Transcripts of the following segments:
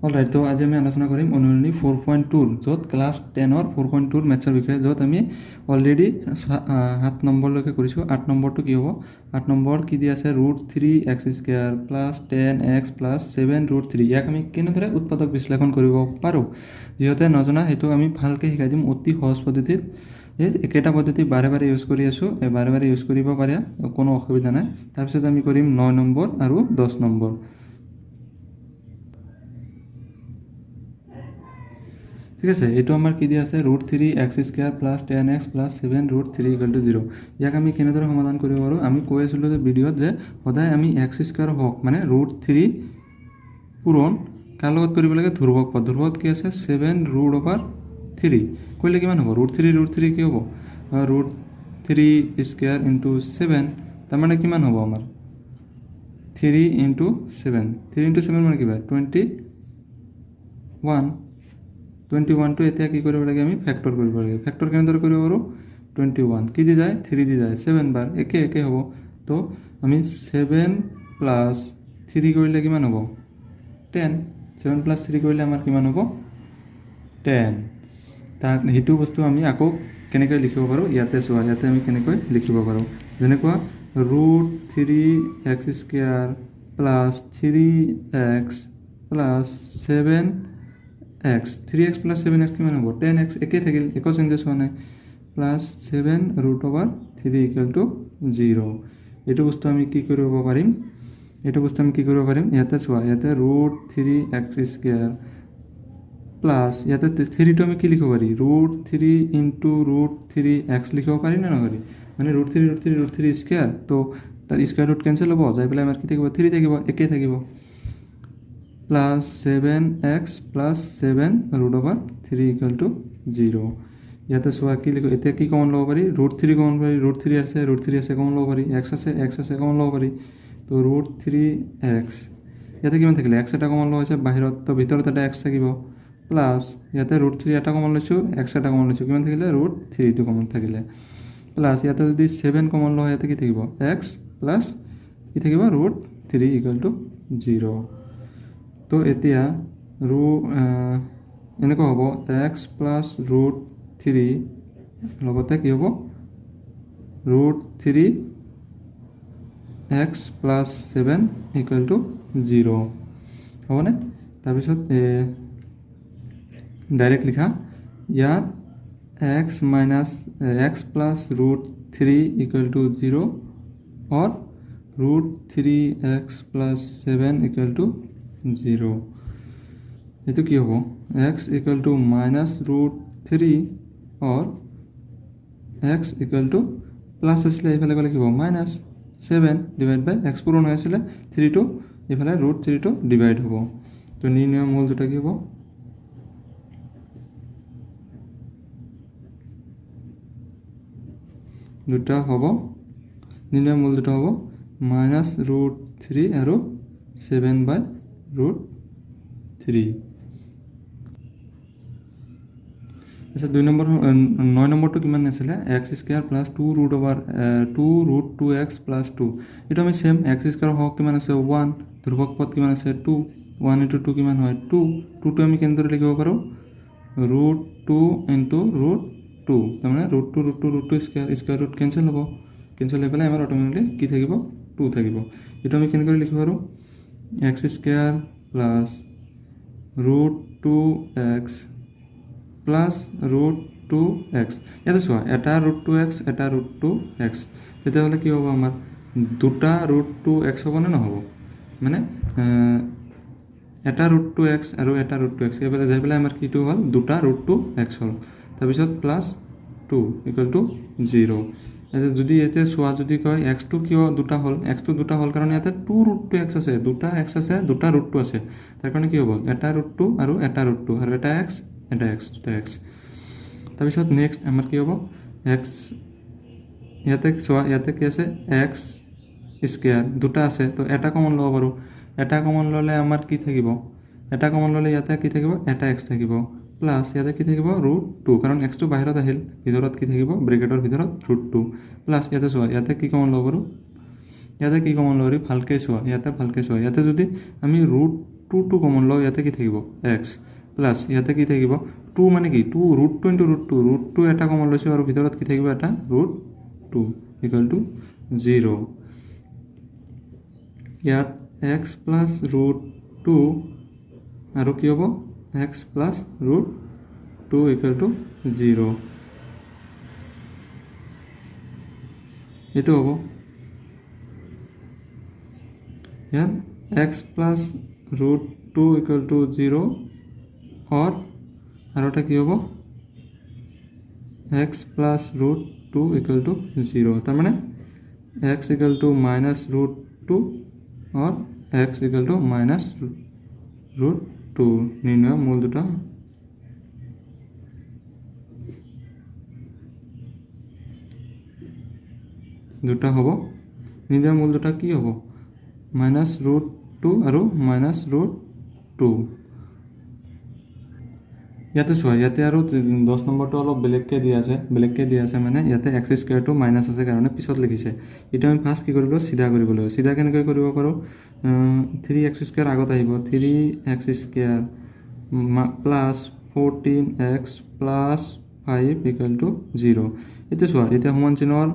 Alright, তো আজি আমি আলোচনা কৰিম অনুৰণী 4.2 য'ত ক্লাছ 10ৰ 4.2 মেথছৰ বিষয়ে, য'ত আমি অলৰেডি 7 নম্বৰলৈকে কৰিছোঁ। 8 নম্বৰটো কি হ'ব? 8 নম্বৰ কি দি আছে? √3x² plus 10x plus 7√3। ইয়াক আমি কেনেদৰে উৎপাদক বিশ্লেষণ কৰিব পাৰোঁ? যিহেতু নজনা সেইটো আমি ভালকৈ শিকাই দিম অতি সহজ পদ্ধতিত। এই একেটা পদ্ধতি বাৰে বাৰে ইউজ কৰি আছোঁ, বাৰে বাৰে ইউজ কৰিব পাৰে, কোনো অসুবিধা নাই। তাৰপিছত আমি কৰিম 9 নম্বৰ আৰু 10 নম্বৰ। ঠিক আছে, এইটো আমাৰ কি দি আছে? √3x² plus 10x plus 7√3 = 0। ইয়াক আমি কেনেদৰে সমাধান কৰিব পাৰোঁ? আমি কৈ আছিলোঁ যে ভিডিঅ'ত যে সদায় আমি x² হওক মানে √3 পূৰণ কাৰ লগত কৰিব লাগে? ধ্ৰুৱক পদ। ধ্ৰুৱত কি আছে? 7√3 কৰিলে কিমান হ'ব? √3 কি হ'ব? √3² × 7, তাৰমানে কিমান হ'ব আমাৰ? 3 × 7। 3 × 7 মানে কিবা? 21টো এতিয়া কি কৰিব লাগে? আমি ফেক্টৰ কৰিব লাগে। ফেক্টৰ কেনেদৰে কৰিব পাৰোঁ? 21 কি দি যায়? 3 দি যায়, 7 বাৰ একে হ'ব। তো আমি 7 + 3 কৰিলে কিমান হ'ব? 10। 7 + 3 কৰিলে আমাৰ কিমান হ'ব? 10। তাত সেইটো বস্তু আমি আকৌ কেনেকৈ লিখিব পাৰোঁ? ইয়াতে চোৱা, ইয়াতে আমি কেনেকৈ লিখিব পাৰোঁ। যেনেকুৱা √3x² plus 3x plus 7x। 3x plus 7x কিমান হ'ব? 10x। একেই থাকিল, একো চেঞ্জেছ হোৱা নাই। প্লাছ 7√3 = 0। এইটো বস্তু আমি কি কৰিব পাৰিম? ইয়াতে চোৱা, ইয়াতে √3x² প্লাছ ইয়াতে 3টো আমি কি লিখিব পাৰি? √3 × √3x লিখিব পাৰি নে নোৱাৰি? মানে √3 তো তাত স্কুৱেৰ ৰুট কেঞ্চেল হ'ব, যাই পেলাই আমাৰ কি থাকিব? 3 থাকিব, একেই থাকিব। Plus 7x plus 7√3 = 0। ইয়াতে চোৱা কি লিখো? এতিয়া কি কমন ল'ব পাৰি? √3 কমন পাৰি, √3 আছে কমন ল'ব পাৰি, x আছে কমন ল'ব পাৰি। তো √3x ইয়াতে কিমান থাকিলে? x এটা কমন লোৱা হৈছে বাহিৰত, তো ভিতৰত এটা x থাকিব। প্লাছ ইয়াতে √3 এটা কমন লৈছোঁ, x এটা কমন লৈছোঁ, কিমান থাকিলে? √3টো কমন থাকিলে। প্লাছ ইয়াতে যদি 7 কমন লোৱা, ইয়াতে কি থাকিব? x প্লাছ কি থাকিব? √3 = 0। তো এতিয়া এনেকুৱা হ'ব x প্লাছ √3 লগতে কি হ'ব? √3x প্লাছ 7 = 0 হ'বনে? তাৰপিছত ডাইৰেক্ট লিখা, ইয়াত x plus √3 = 0 or √3x plus 7 = 0। এইটো কি হ'ব? x = -√3 or x প্লাছ আছিলে, এইফালে গ'লে কি হ'ব? -7 / x পূৰণ হৈ আছিলে 3টো, এইফালে √3টো ডিভাইড হ'ব। তো নিৰ্ণয় মূল দুটা কি হ'ব? নিৰ্ণয় মূল দুটা হ'ব -√3 আৰু 7/√3। আচ্ছা, 9 নম্বৰটো কিমান আছিলে? x² plus 2√2x plus 2। এইটো আমি ছেম, x² হওক কিমান আছে? 1, ধ্ৰুৱক পদ কিমান আছে? 2, 1 × 2 কিমান হয়? 2। 2টো আমি কেনেদৰে লিখিব পাৰোঁ? √2 × √2, তাৰমানে √2 স্কুৱেৰ ৰুট কেঞ্চেল হ'ব, কেঞ্চেল হৈ পেলাই আমাৰ অট'মেটিকলি কি থাকিব? 2 থাকিব। এইটো আমি কেনেকৈ লিখিব পাৰোঁ? x² plus √2x plus √2x। ইয়াতে চোৱা, এটা √2x, এটা √2x। তেতিয়াহ'লে কি হ'ব? আমাৰ দুটা √2x হ'বনে নহ'ব? মানে এটা √2x আৰু এটা √2x এইফালে যাই পেলাই আমাৰ কিটো হ'ল? দুটা √2x হ'ল। তাৰপিছত প্লাছ 2 = 0। যদি এতিয়া চোৱা, যদি কয় x2 কিয় দুটা হ'ল? x2 দুটা হ'ল কাৰণ ইয়াতে 2√2x আছে, দুটা x আছে, দুটা √2 আছে। তাৰ কাৰণে কি হ'ব? এটা √2 আৰু এটা √2 আৰু এটা x, দুটা x। তাৰপিছত নেক্সট আমাৰ কি হ'ব? x ইয়াতে চোৱা, ইয়াতে কি আছে? x² দুটা আছে, তো এটা কমন ল'ব পাৰোঁ। এটা কমন ল'লে আমাৰ কি থাকিব? এটা কমন ল'লে ইয়াতে কি থাকিব? এটা x থাকিব। প্লাছ ইয়াতে কি থাকিব? √2, কাৰণ x2 বাহিৰত আহিল, ভিতৰত কি থাকিব? ব্ৰেকেটৰ ভিতৰত √2। প্লাছ ইয়াতে চোৱা, ইয়াতে কি কমন ল'ব পাৰোঁ? ভালকৈ চোৱা, ইয়াতে যদি আমি √2 টু কমন লওঁ ইয়াতে কি থাকিব এক্স প্লাছ ইয়াতে কি থাকিব টু মানে কি two root two into root two এটা কমন লৈছোঁ আৰু ভিতৰত কি থাকিব এটা ৰুট টু ইকুৱেল টু 0 ইয়াত এক্স প্লাছ ৰুট টু আৰু কি হ'ব x plus root two equal to 0 এইটো হ'ব ইয়াত x plus root two equal to 0 or আৰু এটা কি হ'ব x plus root two equal to 0 তাৰমানে x equal to minus root two or x equal to minus root two নিৰ্ণয় মূল দুটা হ'ব নিৰ্ণয় মূল দুটা কি হ'ব মাইনাছ ৰুট টু আৰু মাইনাছ ৰুট টু ইয়াতে চোৱা ইয়াতে আৰু 10 নম্বৰটো অলপ বেলেগকৈ দিয়া আছে মানে ইয়াতে এক্স স্কুৱেৰটো মাইনাছ আছে কাৰণে পিছত লিখিছে এইটো আমি ফাৰ্ষ্ট কি কৰিব লাগিব চিধা কৰিব লাগিব চিধা কেনেকৈ কৰিব পাৰোঁ 3x স্কুৱেৰ আগত আহিব 3x square plus 14x plus 5 equal to 0 এইটো চোৱা এতিয়া সমান চিহ্নৰ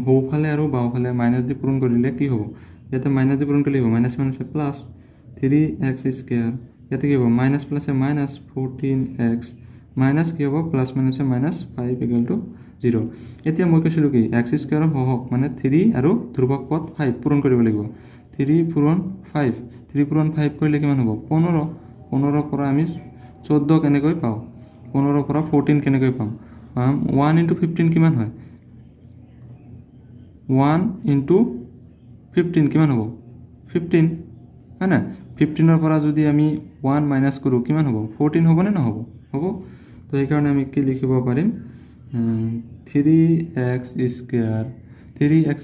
সোঁফালে আৰু বাওঁফালে মাইনাছ দি পূৰণ কৰিলে কি হ'ব ইয়াতে মাইনাছ দি পূৰণ কৰিলে হ'ব minus minus plus 3x square ইয়াতে কি হ'ব মাইনাছ প্লাছে মাইনাছ 14x মাইনাছ কি হ'ব প্লাছ মাইনাছে মাইনাছ 5 ইকুৱেল টু 0 এতিয়া মই কৈছিলোঁ কি এক্স স্কুৱেৰৰ সহগ মানে 3 আৰু ধ্ৰুৱক পদ 5 পূৰণ কৰিব লাগিব 3 পূৰণ 5 কৰিলে কিমান হ'ব 15 পৰা আমি 14 কেনেকৈ পাওঁ 15 পৰা 14 কেনেকৈ পাম 1 ইনটু 15 কিমান হয় 1 ইনটু 15 কিমান হ'ব 15 হয় না 15 পৰা যদি আমি 1 মাইনাছ কৰোঁ কিমান হ'ব 14 হ'বনে নহ'ব হ'ব তো সেইকাৰণে আমি কি লিখিব পাৰিম 3x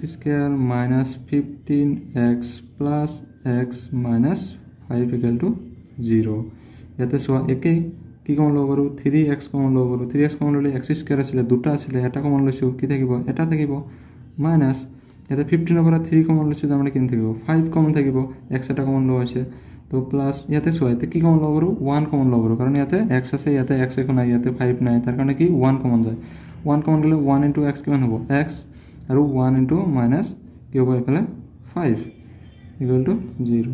square minus 15x plus x minus 5 equal to 0 ইয়াতে চোৱা একেই কি কমন ল'ব পাৰোঁ 3x কমন ল'ব পাৰোঁ 3x কমন ল'লে x স্কুৱেৰ আছিলে দুটা আছিলে এটা কমন লৈছোঁ কি থাকিব এটা থাকিব মাইনাছ ইয়াতে 15 পৰা 3 কমন লৈছোঁ তাৰমানে কিমান থাকিব 5 কমন থাকিব x এটা কমন লোৱা হৈছে তো প্লাছ ইয়াতে চোৱা ইয়াতে কি কমন ল'ব পাৰোঁ 1 কমন ল'ব পাৰোঁ কাৰণ ইয়াতে x আছে ইয়াতে x একো নাই ইয়াতে 5 নাই তাৰ কাৰণে কি 1 কমন যায় 1 কমন ল'লে 1 ইনটু x কিমান হ'ব x আৰু 1 ইনটু মাইনাছ কি হ'ব এইফালে 5 ইকুৱেল টু 0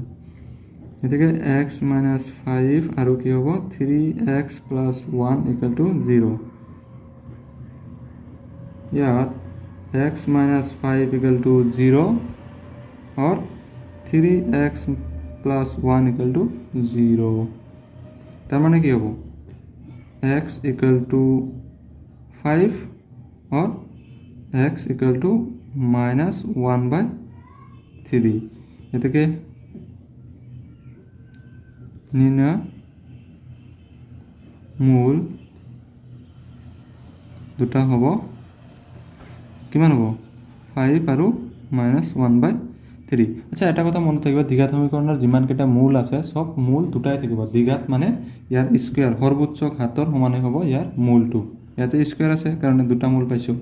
গতিকে x মাইনাছ 5 আৰু কি হ'ব 3x প্লাছ 1 ইকুৱেল টু 0 ইয়াত x minus 5 equal to 0 or 3x plus 1 equal to 0 তার মানে কি হবে x equal to 5 or x equal to minus 1 by 3 এটাকে নির্ণয় মূল দুটা হ'ব কিমান হ'ব 5 আৰু -1/3 আচ্ছা এটা কথা মনত থাকিব দ্বিঘাত সমীকৰণৰ যিমানকেইটা মূল আছে সব মূল দুটাই থাকিব দ্বিঘাত মানে ইয়াৰ স্কয়াৰ সৰ্বোচ্চ ঘাতৰ সমানে হ'ব ইয়াৰ মূলটো ইয়াতে স্কয়াৰ আছে কাৰণে দুটা মূল পাইছোঁ